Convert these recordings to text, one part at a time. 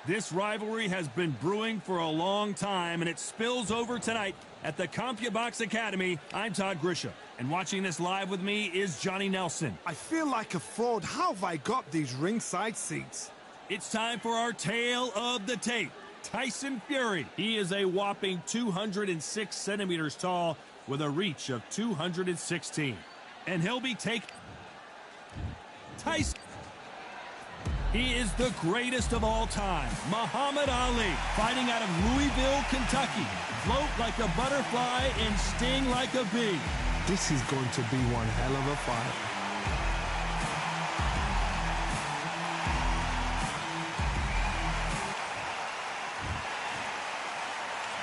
This rivalry has been brewing for a long time, and it spills over tonight at the CompuBox Academy. I'm Todd Grisham, and watching this live with me is Johnny Nelson. I feel like a fraud. How have I got these ringside seats? It's time for our tale of the tape. Tyson Fury. He is a whopping 206 centimeters tall with a reach of 216. And he'll be taking Tyson. He is the greatest of all time, Muhammad Ali, fighting out of Louisville, Kentucky. Float like a butterfly and sting like a bee. This is going to be one hell of a fight.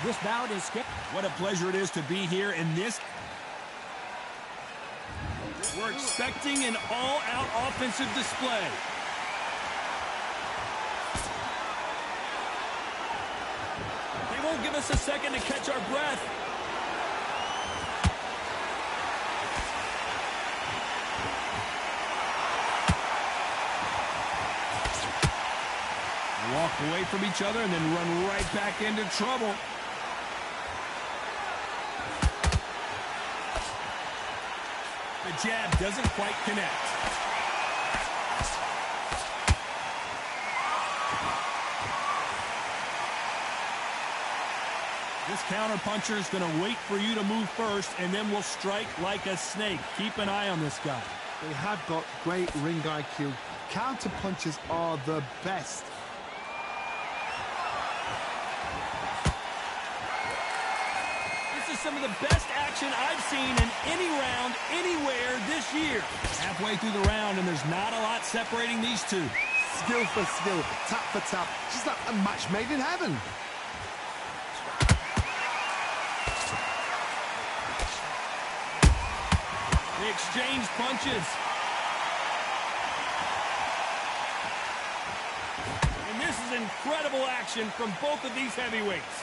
This bout is skipped. What a pleasure it is to be here in this. We're expecting an all-out offensive display. They won't give us a second to catch our breath. Walk away from each other and then run right back into trouble. The jab doesn't quite connect. This counterpuncher is going to wait for you to move first, and then will strike like a snake. Keep an eye on this guy. They have got great ring IQ. Counterpunchers are the best. This is some of the best action I've seen in any round, anywhere this year. Halfway through the round, and there's not a lot separating these two. Skill for skill, tap for tap. Just like a match made in heaven. They exchange punches. And this is incredible action from both of these heavyweights.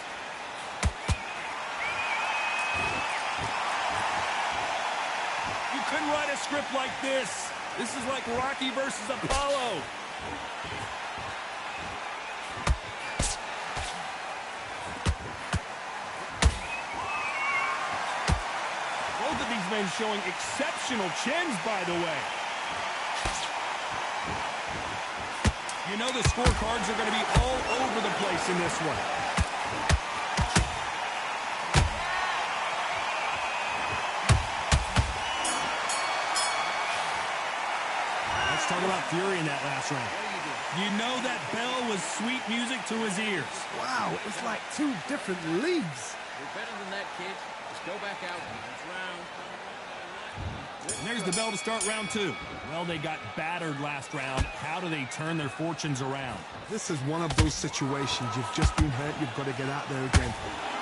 You couldn't write a script like this. This is like Rocky versus Apollo. Both of these men showing exceptional chins, by the way. You know the scorecards are going to be all over the place in this one. Let's talk about Fury in that last round. You know that bell was sweet music to his ears. Wow, it's like two different leagues. You're better than that, kid. Just go back out. And there's the bell to start round two. Well, they got battered last round. How do they turn their fortunes around? This is one of those situations. You've just been hurt. You've got to get out there again.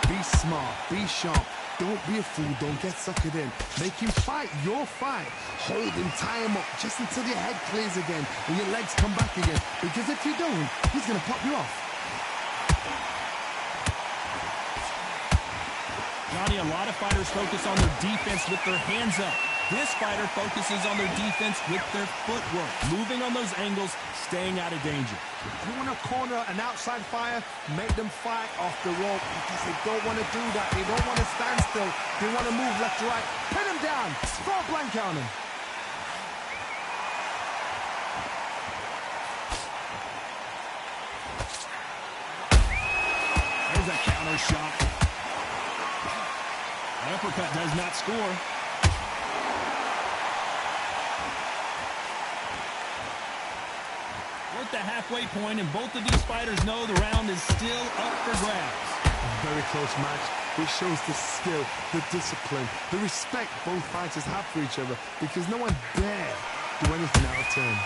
Be smart. Be sharp. Don't be a fool. Don't get suckered in. Make him fight your fight. Hold him, tie him up just until your head clears again and your legs come back again. Because if you don't, he's going to pop you off. Johnny, a lot of fighters focus on their defense with their hands up. This fighter focuses on their defense with their footwork, moving on those angles, staying out of danger. If you want to corner an outside fire, make them fight off the rope because they don't want to do that. They don't want to stand still. They want to move left to right. Pin them down. Throw a blanket on them. There's a counter shot. An uppercut does not score. We're at the halfway point, and both of these fighters know the round is still up for grabs. Very close match. It shows the skill, the discipline, the respect both fighters have for each other because no one dare do anything out of turn.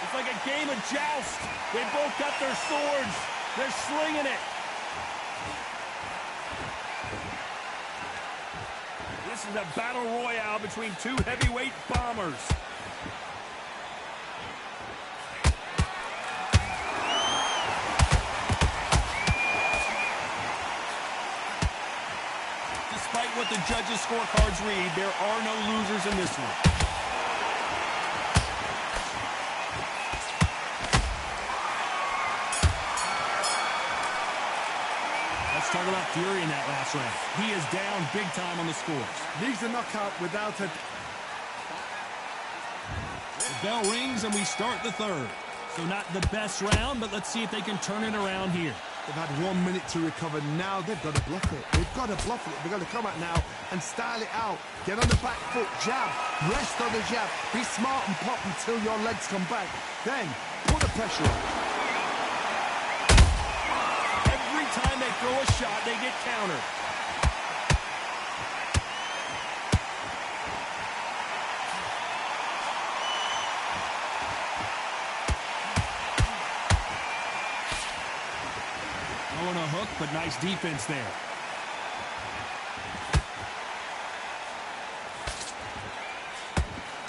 It's like a game of joust. They both got their swords. They're slinging it. This is a battle royale between two heavyweight bombers. Despite what the judges' scorecards read, there are no losers in this one. Let's talk about Fury in that last round. He is down big time on the scores. Needs a knockout without a... The bell rings and we start the third. So not the best round, but let's see if they can turn it around here. They've had 1 minute to recover. Now they've got to bluff it. They've got to bluff it. They've got to come out now and style it out. Get on the back foot, jab, rest on the jab. Be smart and pop until your legs come back. Then put the pressure on. Every time they throw a shot, they get countered. On a hook, but nice defense there.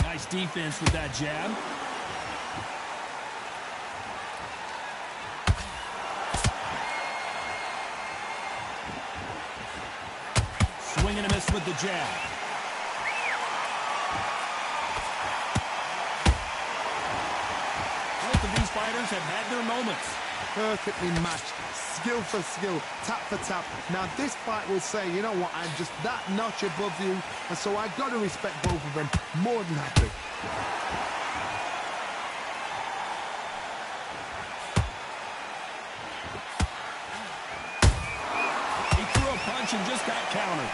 Nice defense with that jab. Swing and a miss with the jab. Both of these fighters have had their moments. Perfectly matched, skill for skill, tap for tap. Now this fight will say, you know what, I'm just that notch above you, and so I've got to respect both of them more than happy. He threw a punch and just got countered.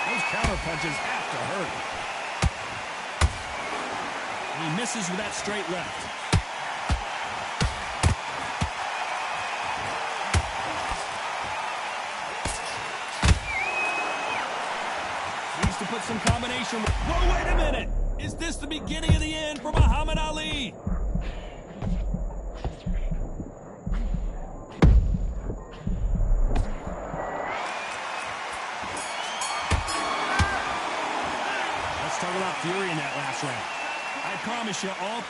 Those counter punches have to hurt. He misses with that straight left. Needs to put some combination. Whoa, wait a minute! Is this the beginning of the end for Muhammad Ali? Let's talk about Fury in that last round. I promise you all.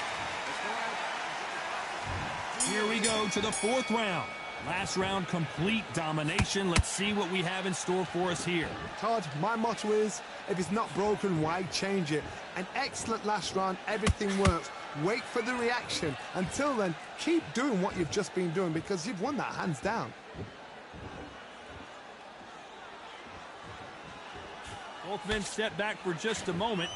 Here we go to the fourth round. Last round, complete domination. Let's see what we have in store for us here. Todd, my motto is, if it's not broken, why change it? An excellent last round, everything works. Wait for the reaction. Until then, keep doing what you've just been doing because you've won that hands down. Both men step back for just a moment.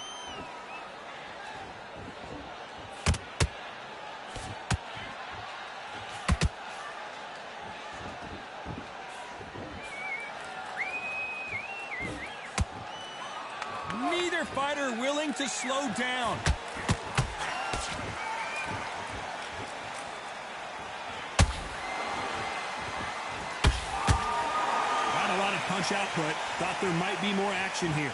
Neither fighter willing to slow down. Not a lot of punch output. Thought there might be more action here.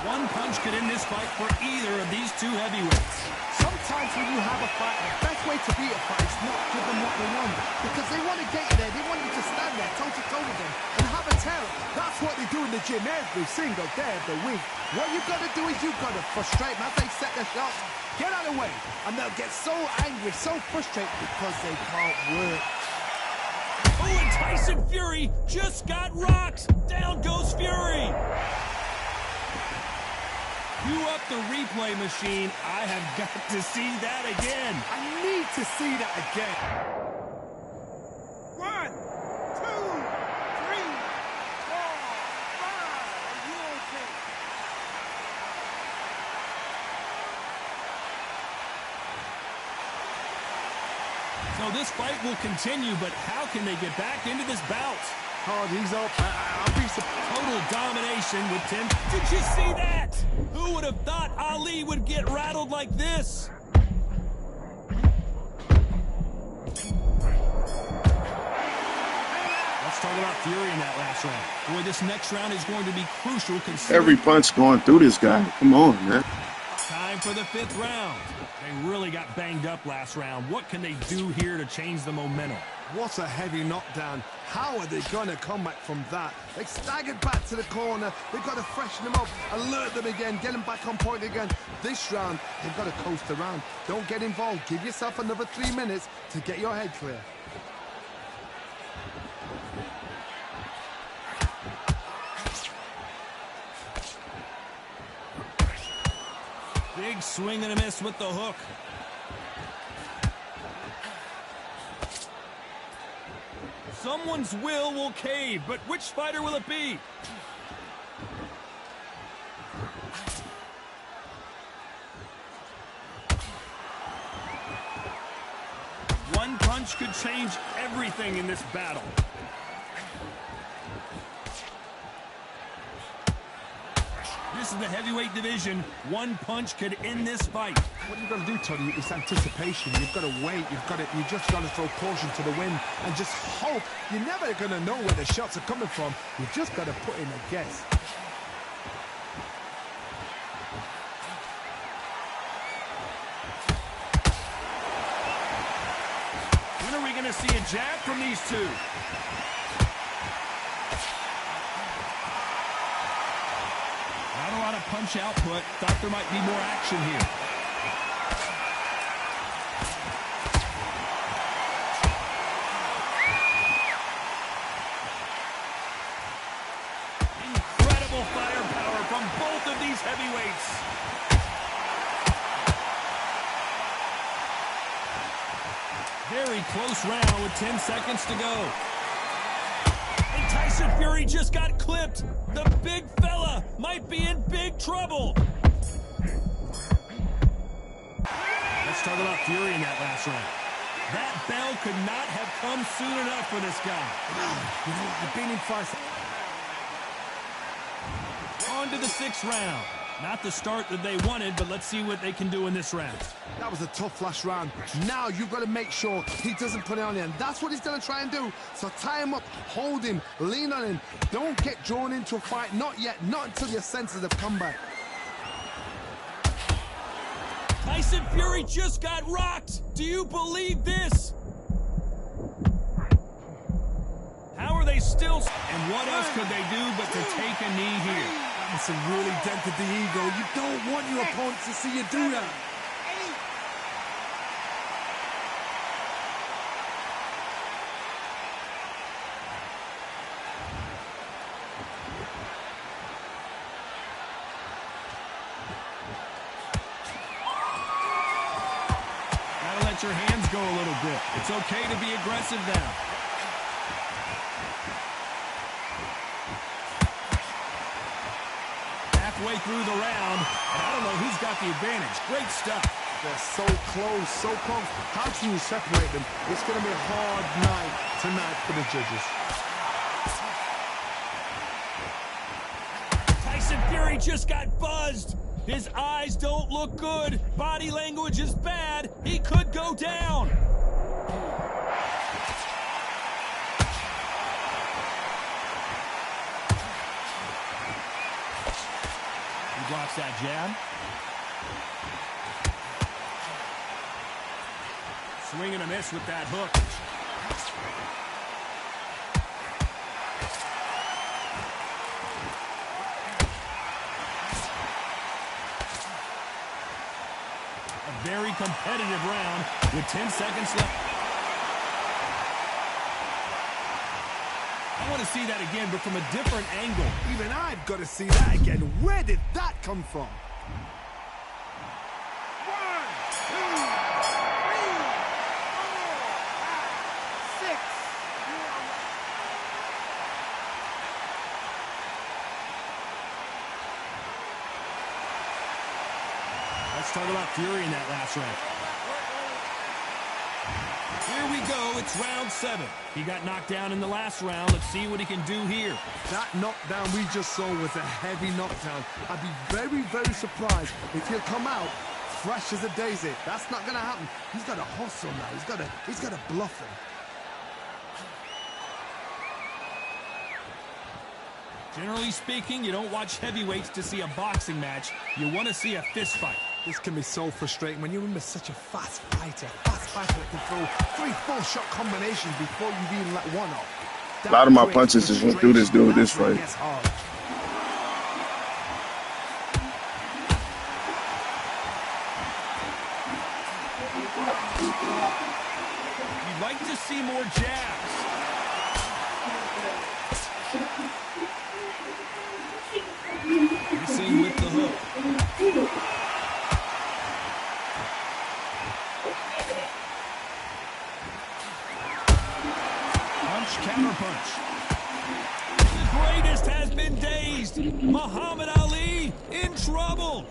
One punch could end this fight for either of these two heavyweights. Sometimes when you have a fight, the best way to beat a fight is not give them what they want. Because they want to get you there. They want you to stand there toe-to-toe with them and have a tell. That's what they do in the gym every single day of the week. What you've got to do is you've got to frustrate them as they set their shots. Get out of the way. And they'll get so angry, so frustrated because they can't work. Oh, and Tyson Fury just got rocked. Down goes Fury. You up the replay machine. I have got to see that again. I need to see that again. 1, 2, 3, 4, 5. Are you okay? So this fight will continue, but how can they get back into this bout? Hard, he's up. I'll be surprised. Total domination with 10. Did you see that? Who would have thought Ali would get rattled like this? Let's talk about Fury in that last round. Boy, this next round is going to be crucial. Every punch going through this guy. Come on, man. Time time for the 5th round. They really got banged up last round. What can they do here to change the momentum? What a heavy knockdown. How are they going to come back from that? They staggered back to the corner. They've got to freshen them up, alert them again, get them back on point again. This round, they've got to coast around. Don't get involved. Give yourself another 3 minutes to get your head clear. Big swing and a miss with the hook. Someone's will cave, but which fighter will it be? One punch could change everything in this battle. This is the heavyweight division. One punch could end this fight. What you've got to do, Tony, is anticipation. You've got to wait. You just got to throw caution to the wind and just hope. You're never going to know where the shots are coming from. You've just got to put in a guess. When are we going to see a jab from these two? Not a lot of punch output. Thought there might be more action here. Incredible firepower from both of these heavyweights. Very close round with 10 seconds to go. And Tyson Fury just got clipped. The big fella might be in big trouble. Let's talk about Fury in that last round. That bell could not have come soon enough for this guy. You know, I've been in fights. On to the 6th round. Not the start that they wanted, but let's see what they can do in this round. That was a tough last round. Now you've got to make sure he doesn't put it on you, and that's what he's going to try and do. So tie him up, hold him, lean on him. Don't get drawn into a fight. Not yet. Not until your senses have come back. Tyson Fury just got rocked. Do you believe this? How are they still? And what else could they do but to take a knee here? It's really dented the ego. You don't want your opponent to see you do that. Gotta let your hands go a little bit. It's okay to be aggressive now. Halfway through the round, and I don't know who's got the advantage. Great stuff. They're so close, so close. How can you separate them? It's going to be a hard night tonight for the judges. Tyson Fury just got buzzed. His eyes don't look good. Body language is bad. He could go down. He blocks that jab. Swing and a miss with that hook. A very competitive round with 10 seconds left. I want to see that again, but from a different angle. Even I've got to see that again. Where did that come from? 1, 2, 3, 4, 5, 6. Let's talk about Fury in that last round. Here we go. It's round 7. He got knocked down in the last round. Let's see what he can do here. That knockdown we just saw was a heavy knockdown. I'd be very, very surprised if he'll come out fresh as a daisy. That's not going to happen. He's got to hustle now. He's got to bluff him. Generally speaking, you don't watch heavyweights to see a boxing match. You want to see a fist fight. This can be so frustrating when you're such a fast fighter that can throw 3-4 shot combinations before you've even let one off. A lot of my punches just went through this dude this fight. You'd like to see more jabs. Missing with the hook. Counter punch. The greatest has been dazed. Muhammad Ali in trouble.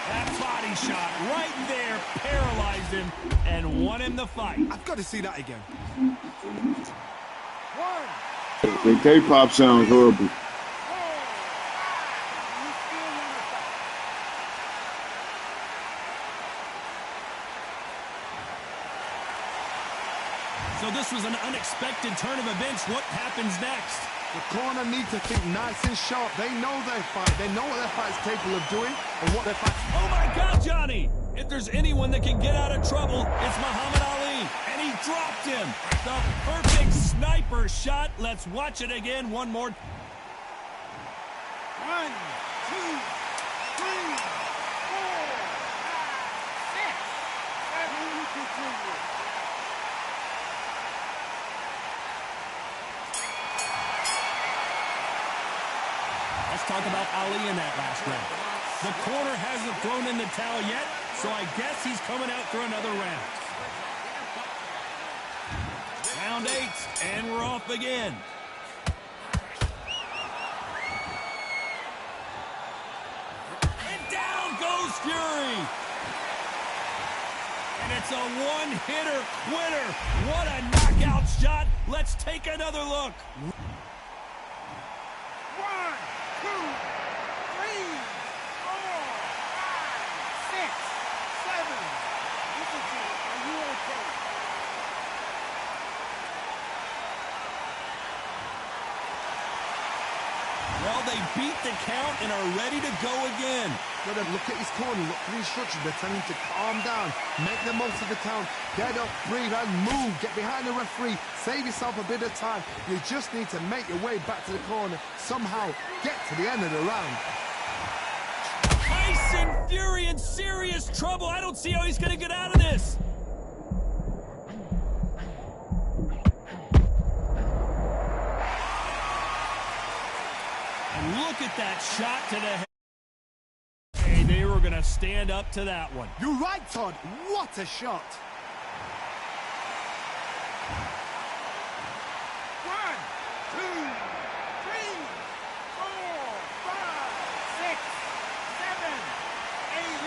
That body shot right there paralyzed him and won him the fight. I've got to see that again. The K-pop sounds horrible. So this was an unexpected turn of events. What happens next? The corner need to think nice and sharp. They know their fight. They know what their fight's capable of doing and what their fight... Oh, my God, Johnny! If there's anyone that can get out of trouble, it's Muhammad Ali. And he dropped him. The perfect sniper shot. Let's watch it again one more. 1, 2, 3, 4, 5, 6, 7. Let's talk about Ali in that last round. The corner hasn't thrown in the towel yet, so I guess he's coming out for another round. Round 8, and we're off again. And down goes Fury. And it's a one-hitter quitter. What a knockout shot. Let's take another look. 1, 2, 3, 4, 5, 6, 7. Are you okay? Well, they beat the count and are ready to go again. Look at his corner, look for the instructions. They're telling him to calm down, make the most of the count, get up, breathe, and move. Get behind the referee, save yourself a bit of time. You just need to make your way back to the corner, somehow get to the end of the round. Tyson Fury in serious trouble. I don't see how he's going to get out of this. And look at that shot to the head. Hey, they were going to stand up to that one. You're right, Todd. What a shot. 1, 2, 3, 4, 5, 6, 7, 8.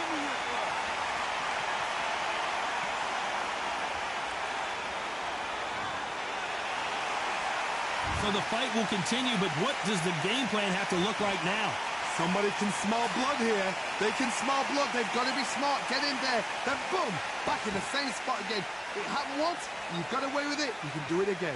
So the fight will continue, but what does the game plan have to look like now? Somebody can smell blood here. They can smell blood. They've got to be smart. Get in there. Then boom, back in the same spot again. It happened once. You got away with it. You can do it again.